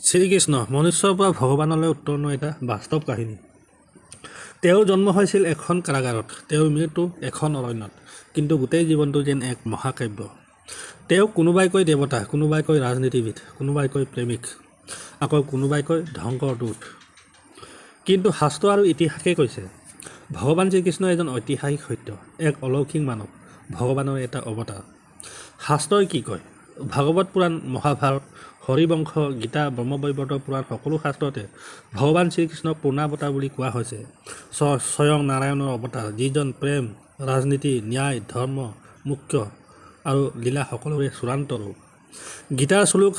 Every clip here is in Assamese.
শ্ৰীকৃষ্ণ মনুষ্যৰ পৰা ভগৱানলৈ উত্তৰণ এটা বাস্তৱ কাহিনী। তেওঁৰ জন্ম হৈছিল এখন কাৰাগাৰত, তেওঁৰ মৃত্যু এখন অৰণ্যত, কিন্তু গোটেই জীৱনটো যেন এক মহাকাব্য। তেওঁক কোনোবাই কয় দেৱতা, কোনোবাই কয় ৰাজনীতিবিদ, কোনোবাই কয় প্ৰেমিক, আকৌ কোনোবাই কয় ধ্বংসৰ দূত। কিন্তু শাস্ত্ৰ আৰু ইতিহাসে কৈছে ভগৱান শ্ৰীকৃষ্ণ এজন ঐতিহাসিক সত্য, এক অলৌকিক মানৱ, ভগৱানৰ এটা অৱতাৰ। শাস্ত্ৰই কি কয়? ভাগৱত পুৰাণ, মহাভাৰত, হৰিবংশ, গীতা, ব্ৰহ্মবৈৱৰ্ত পুৰাণ সকলো শাস্ত্ৰতে ভগৱান শ্ৰীকৃষ্ণক পূৰ্ণাৱতাৰ বুলি কোৱা হৈছে। স্বয়ং নাৰায়ণৰ অৱতাৰ, যিজন প্ৰেম, ৰাজনীতি, ন্যায়, ধৰ্ম, মুখ্য আৰু লীলা সকলোৰে চূড়ান্ত ৰূপ। গীতাৰ শ্লোক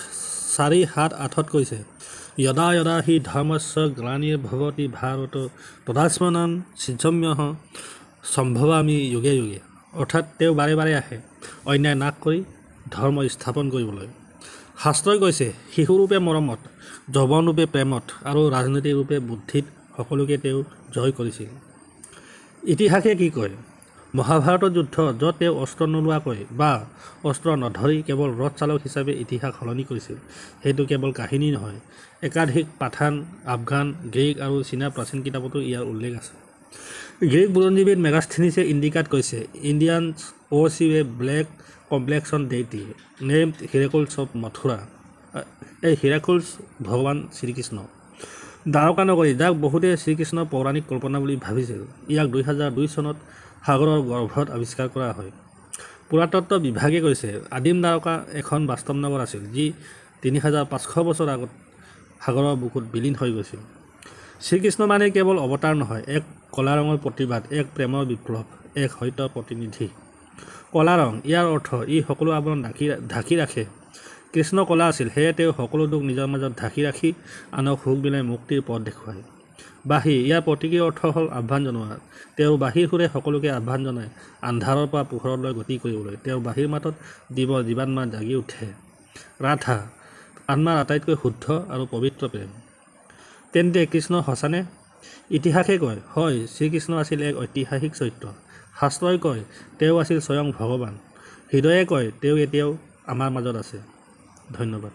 4:7-8 কৈছে যদা যদা হি ধৰ্মস্য গ্লানিৰ্ভৱতি ভাৰত তদাস্মানাং সৃজম্যঃ সম্ভৱামি যুগে যুগে। অৰ্থাৎ তেওঁ বাৰে বাৰে আহে অন্যায় নাশ কৰি ধৰ্ম স্থাপন কৰিবলৈ। শাস্ত্ৰই কৈছে শিশুৰূপে মৰমত, যৌৱনৰূপে প্ৰেমত আৰু ৰাজনীতিৰ ৰূপে বুদ্ধিত সকলোকে তেওঁ জয় কৰিছিল। ইতিহাসে কি কয়? মহাভাৰতৰ যুদ্ধ, য'ত তেওঁ অস্ত্ৰ নোলোৱাকৈ বা অস্ত্ৰ নধৰি কেৱল ৰথ চালক হিচাপে ইতিহাস সলনি কৰিছিল, সেইটো কেৱল কাহিনী নহয়, একাধিক পাঠান, আফগান, গ্ৰীক আৰু চীনা প্ৰাচীন কিতাপতো ইয়াৰ উল্লেখ আছে। গ্ৰীক বুৰঞ্জীবিদ মেগাস্থেনিছে ইণ্ডিকাত কৈছে Indians worship a black complexion deity named Heracles of Mathura। এই হিৰাকুলছ ভগৱান শ্ৰীকৃষ্ণ। দ্বাৰকা নগৰী, যাক বহুতে শ্ৰীকৃষ্ণৰ পৌৰাণিক কল্পনা বুলি ভাবিছিল, ইয়াক 2002 চনত সাগৰৰ গৰ্ভত আৱিষ্কাৰ কৰা হয়। পুৰাতত্ত্ব বিভাগে কৈছে আদিম দ্বাৰকা এখন বাস্তৱ নগৰ আছিল, যি 3500 বছৰ আগত সাগৰৰ বুকুত বিলীন হৈ গৈছিল। শ্ৰীকৃষ্ণ মানে কেৱল অৱতাৰ নহয়, এক কলা ৰঙৰ প্ৰতিবাদ, এক প্ৰেমৰ বিপ্লৱ, এক সত্যৰ প্ৰতিনিধি। কলা ৰং, ইয়াৰ অৰ্থ ই সকলো আৱৰণ ঢাকি ৰাখে। কৃষ্ণ কলা আছিল, সেয়ে তেওঁ সকলো দুখ নিজৰ মাজত ঢাকি ৰাখি আনক সুখ বিলাই মুক্তিৰ পথ দেখুৱায়। বাঁহী, ইয়াৰ প্ৰতীকী অৰ্থ হ'ল আহ্বান জনোৱা। তেওঁৰ বাঁহীৰ সুৰে সকলোকে আহ্বান জনায় আন্ধাৰৰ পৰা পোহৰলৈ গতি কৰিবলৈ। তেওঁৰ বাঁহীৰ মাতত জীৱাত্মা জাগি উঠে। ৰাধা, আত্মাৰ আটাইতকৈ শুদ্ধ আৰু পবিত্ৰ প্ৰেম। তেন্তে কৃষ্ণ সঁচানে? ইতিহাসে কয় হয়, শ্ৰীকৃষ্ণ আছিল এক ঐতিহাসিক চৰিত্ৰ। শাস্ত্ৰই কয় তেওঁ আছিল স্বয়ং ভগৱান। হৃদয়ে কয় তেওঁ এতিয়াও আমাৰ মাজত আছে। ধন্যবাদ।